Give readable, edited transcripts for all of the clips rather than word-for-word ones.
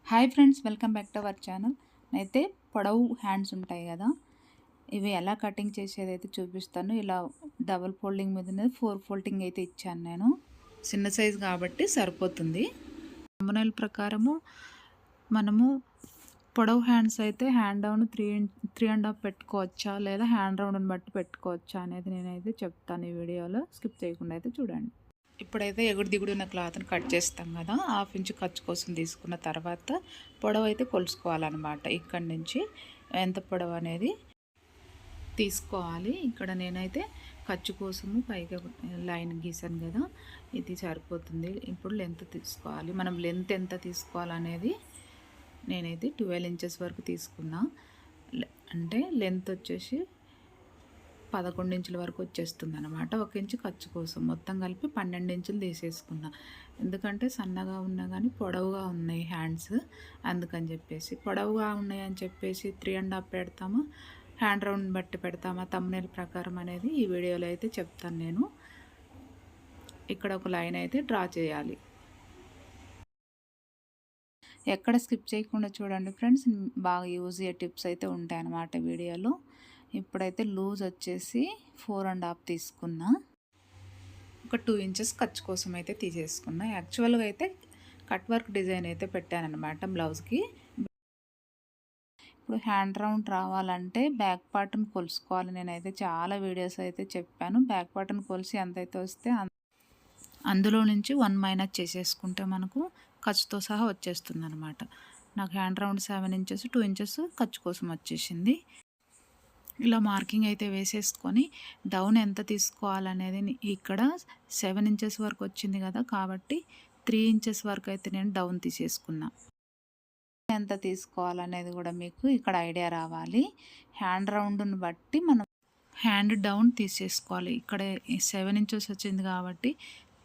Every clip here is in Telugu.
Hi friends, welcome back to our channel. అయితే పొడవు హ్యాండ్స్ ఉంటాయి కదా, ఇవి ఎలా కటింగ్ చేసేది అయితే చూపిస్తాను. ఇలా డబుల్ ఫోల్డింగ్ మీద 4 ఫోల్డింగ్ అయితే ఇచ్చాను నేను. చిన్న సైజు కాబట్టి సరిపోతుంది. థంబ్‌నెయిల్ ప్రకారము మనము పొడవు హ్యాండ్స్ అయితే హ్యాండ్ డౌన్ 3.5 పెట్టుకోవచ్చా, లేదా హ్యాండ్ రౌండ్ని బట్టి పెట్టుకోవచ్చా అనేది నేనైతే చెప్తాను ఈ వీడియోలో. స్కిప్ చేయకుండా అయితే చూడండి. ఇప్పుడైతే ఎగుడు దిగుడున్న క్లాత్ని కట్ చేస్తాం కదా, 1/2 ఇంచ్ ఖర్చు కోసం తీసుకున్న తర్వాత పొడవు అయితే కొలుసుకోవాలన్నమాట. ఇక్కడి నుంచి ఎంత పొడవు అనేది తీసుకోవాలి. ఇక్కడ నేనైతే ఖర్చు కోసము పైగా లైన్ గీసాను కదా, ఇది సరిపోతుంది. ఇప్పుడు లెంత్ తీసుకోవాలి. మనం లెంత్ ఎంత తీసుకోవాలనేది నేనైతే 12 ఇంచెస్ వరకు తీసుకున్నా. అంటే లెంత్ వచ్చేసి 11 ఇంచుల వరకు వచ్చేస్తుంది అనమాట. 1 ఇంచు ఖర్చు కోసం మొత్తం కలిపి 12 ఇంచులు తీసేసుకున్నా. ఎందుకంటే సన్నగా ఉన్నా కానీ పొడవుగా ఉన్నాయి హ్యాండ్స్, అందుకని చెప్పేసి. పొడవుగా ఉన్నాయని చెప్పేసి 3.5 పెడతామా, హ్యాండ్ రౌండ్ బట్టి పెడతామా థంబ్‌నెయిల్ ప్రకారం అనేది ఈ వీడియోలో అయితే చెప్తాను నేను. ఇక్కడ ఒక లైన్ అయితే డ్రా చేయాలి. ఎక్కడ స్కిప్ చేయకుండా చూడండి ఫ్రెండ్స్, బాగా యూజ్ అయ్యే టిప్స్ అయితే ఉంటాయన్నమాట వీడియోలో. ఇప్పుడైతే లూజ్ వచ్చేసి 4.5 తీసుకున్నా. ఒక 2 ఇంచెస్ ఖర్చు కోసం అయితే తీసేసుకున్నా. యాక్చువల్గా అయితే కట్ వర్క్ డిజైన్ అయితే పెట్టానన్నమాట బ్లౌజ్కి. ఇప్పుడు హ్యాండ్ రౌండ్ రావాలంటే బ్యాక్ పార్ట్ని కొలుసుకోవాలి. నేనైతే చాలా వీడియోస్ అయితే చెప్పాను. బ్యాక్ పార్ట్ని కొలిసి ఎంతైతే వస్తే అందులో నుంచి 1 మైనస్ చేసేసుకుంటే మనకు ఖర్చుతో సహా వచ్చేస్తుంది అనమాట. నాకు హ్యాండ్ రౌండ్ 7 ఇంచెస్ 2 ఇంచెస్ ఖర్చు కోసం వచ్చేసింది. ఇలా మార్కింగ్ అయితే వేసేసుకొని డౌన్ ఎంత తీసుకోవాలనేది ఇక్కడ 7 ఇంచెస్ వరకు వచ్చింది కదా, కాబట్టి 3 ఇంచెస్ వరకు అయితే నేను డౌన్ తీసేసుకున్నా. ఎంత తీసుకోవాలనేది కూడా మీకు ఇక్కడ ఐడియా రావాలి. హ్యాండ్ రౌండ్ని బట్టి మనం హ్యాండ్ డౌన్ తీసేసుకోవాలి. ఇక్కడ 7 ఇంచెస్ వచ్చింది కాబట్టి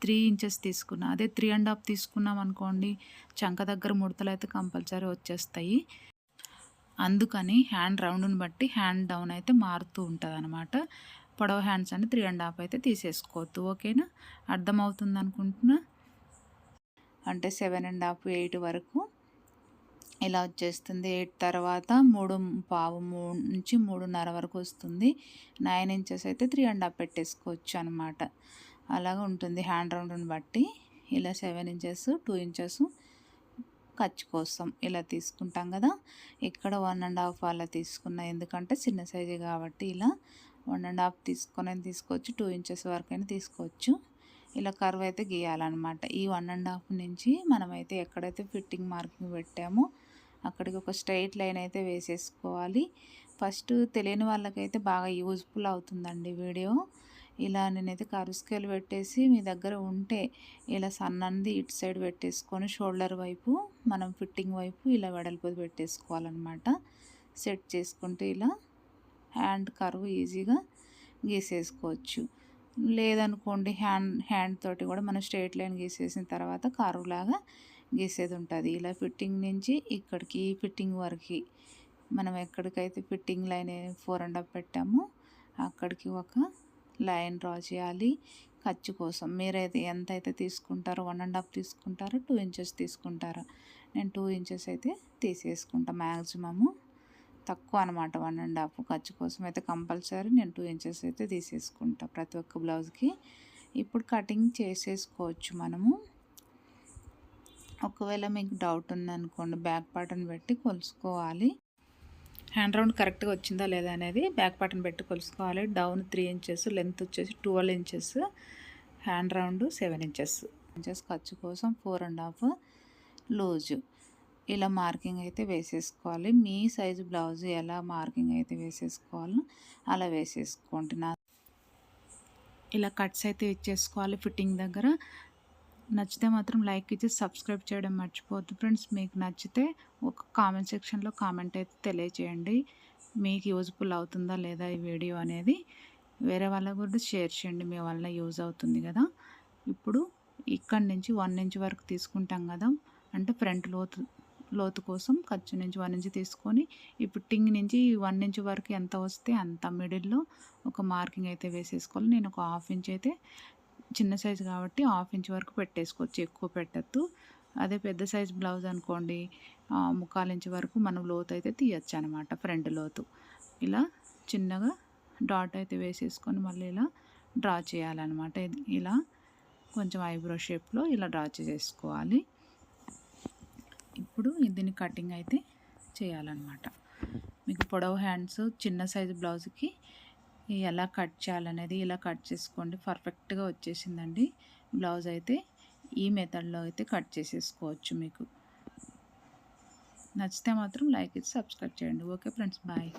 3 ఇంచెస్ తీసుకున్నా. అదే 3.5 తీసుకున్నాం అనుకోండి, చంక దగ్గర ముడతలు అయితే కంపల్సరీ వచ్చేస్తాయి. అందుకని హ్యాండ్ రౌండ్ని బట్టి హ్యాండ్ డౌన్ అయితే మారుతూ ఉంటుంది అనమాట. పొడవు హ్యాండ్స్ అని 3.5 అయితే తీసేసుకోవద్దు. ఓకేనా, అర్థమవుతుంది అనుకుంటున్నా. అంటే 7.5 8 వరకు ఇలా వచ్చేస్తుంది. 8 తర్వాత 3.5 నుంచి 3.5 వరకు వస్తుంది. 9 ఇంచెస్ అయితే 3.5 పెట్టేసుకోవచ్చు అనమాట. అలాగా ఉంటుంది హ్యాండ్ రౌండ్ని బట్టి. ఇలా 7 ఇంచెస్ 2 ఇంచెస్ ఖర్చు కోసం ఇలా తీసుకుంటాం కదా. ఇక్కడ 1.5 అలా తీసుకున్నా, ఎందుకంటే చిన్న సైజు కాబట్టి. ఇలా 1.5 తీసుకొని తీసుకోవచ్చు, 2 ఇంచెస్ వరకైనా తీసుకోవచ్చు. ఇలా కర్వ్ అయితే గీయాలన్నమాట. ఈ 1.5 నుంచి మనమైతే ఎక్కడైతే ఫిట్టింగ్ మార్కింగ్ పెట్టామో అక్కడికి ఒక స్ట్రైట్ లైన్ అయితే వేసేసుకోవాలి. ఫస్ట్ తెలియని వాళ్ళకైతే బాగా యూజ్ఫుల్ అవుతుందండి వీడియో. ఇలా నేనైతే కర్వ్ స్కేల్ పెట్టేసి, మీ దగ్గర ఉంటే ఇలా సన్నది ఇటు సైడ్ పెట్టేసుకొని షోల్డర్ వైపు, మనం ఫిట్టింగ్ వైపు ఇలా వెడల్పు పెట్టేసుకోవాలన్నమాట. సెట్ చేసుకుంటే ఇలా హ్యాండ్ కర్వ్ ఈజీగా గీసేసుకోవచ్చు. లేదనుకోండి హ్యాండ్ తోటి కూడా మనం స్ట్రైట్ లైన్ గీసేసిన తర్వాత కర్వ్ లాగా గీసేది ఉంటుంది. ఇలా ఫిట్టింగ్ నుంచి ఇక్కడికి ఈ ఫిట్టింగ్ వరకు మనం ఎక్కడికైతే ఫిట్టింగ్ లైన్ 4.5 పెట్టామో అక్కడికి ఒక లైన్ డ్రా చేయాలి ఖర్చు కోసం. మీరైతే ఎంత అయితే తీసుకుంటారో, 1.5 తీసుకుంటారో 2 ఇంచెస్ తీసుకుంటారో, నేను 2 ఇంచెస్ అయితే తీసేసుకుంటా. మ్యాక్సిమము తక్కువ అనమాట 1.5 ఖర్చు కోసం అయితే కంపల్సరీ నేను 2 ఇంచెస్ అయితే తీసేసుకుంటా ప్రతి ఒక్క బ్లౌజ్కి. ఇప్పుడు కటింగ్ చేసేసుకోవచ్చు మనము. ఒకవేళ మీకు డౌట్ ఉందనుకోండి, బ్యాక్ పార్ట్ని పెట్టి కొలుసుకోవాలి. హ్యాండ్ రౌండ్ కరెక్ట్గా వచ్చిందా లేదా అనేది బ్యాక్ పార్ట్ని పెట్టి కొలుసుకోవాలి. డౌన్ 3 ఇంచెస్, లెంత్ వచ్చేసి 12 ఇంచెస్, హ్యాండ్ రౌండ్ 7 ఇంచెస్ ఖర్చు కోసం 4.5 లూజు. ఇలా మార్కింగ్ అయితే వేసేసుకోవాలి. మీ సైజు బ్లౌజ్ ఎలా మార్కింగ్ అయితే వేసేసుకోవాలో అలా వేసేసుకోండి. ఇలా కట్స్ అయితే ఇచ్చేసుకోవాలి ఫిట్టింగ్ దగ్గర. నచ్చితే మాత్రం లైక్ ఇచ్చి సబ్స్క్రైబ్ చేయడం మర్చిపోవద్దు ఫ్రెండ్స్. మీకు నచ్చితే ఒక కామెంట్ సెక్షన్లో కామెంట్ అయితే తెలియజేయండి. మీకు యూజ్ఫుల్ అవుతుందా లేదా ఈ వీడియో అనేది. వేరే వాళ్ళకు కూడా షేర్ చేయండి, మీ వల్ల యూజ్ అవుతుంది కదా. ఇప్పుడు ఇక్కడి నుంచి 1 ఇంచ్ వరకు తీసుకుంటాం కదా, అంటే ఫ్రంట్ లోతు కోసం ఖర్చు నుంచి 1 ఇంచ్ తీసుకొని ఈ ఫిట్టింగ్ నుంచి 1 ఇంచ్ వరకు ఎంత వస్తే అంత మిడిల్లో ఒక మార్కింగ్ అయితే వేసేసుకోవాలి. నేను ఒక 1/2 ఇంచ్ అయితే, చిన్న సైజు కాబట్టి 1/2 ఇంచ్ వరకు పెట్టేసుకోవచ్చు, ఎక్కువ పెట్టద్దు. అదే పెద్ద సైజ్ బ్లౌజ్ అనుకోండి 3/4 ఇంచ్ వరకు మనం లోతు అయితే తీయచ్చు అనమాట, ఫ్రంట్ లోతు. ఇలా చిన్నగా డాట్ అయితే వేసేసుకొని మళ్ళీ ఇలా డ్రా చేయాలన్నమాట. ఇలా కొంచెం ఐబ్రో షేప్లో ఇలా డ్రా చేసేసుకోవాలి. ఇప్పుడు దీన్ని కటింగ్ అయితే చేయాలన్నమాట. మీకు పొడవు హ్యాండ్స్ చిన్న సైజు బ్లౌజ్కి ఎలా కట్ చేయాలనేది ఇలా కట్ చేసుకోండి. పర్ఫెక్ట్గా వచ్చేసిందండి బ్లౌజ్ అయితే. ఈ మెథడ్లో అయితే కట్ చేసేసుకోవచ్చు. మీకు నచ్చితే మాత్రం లైక్ ఇచ్చి సబ్స్క్రైబ్ చేయండి. Okay friends, bye.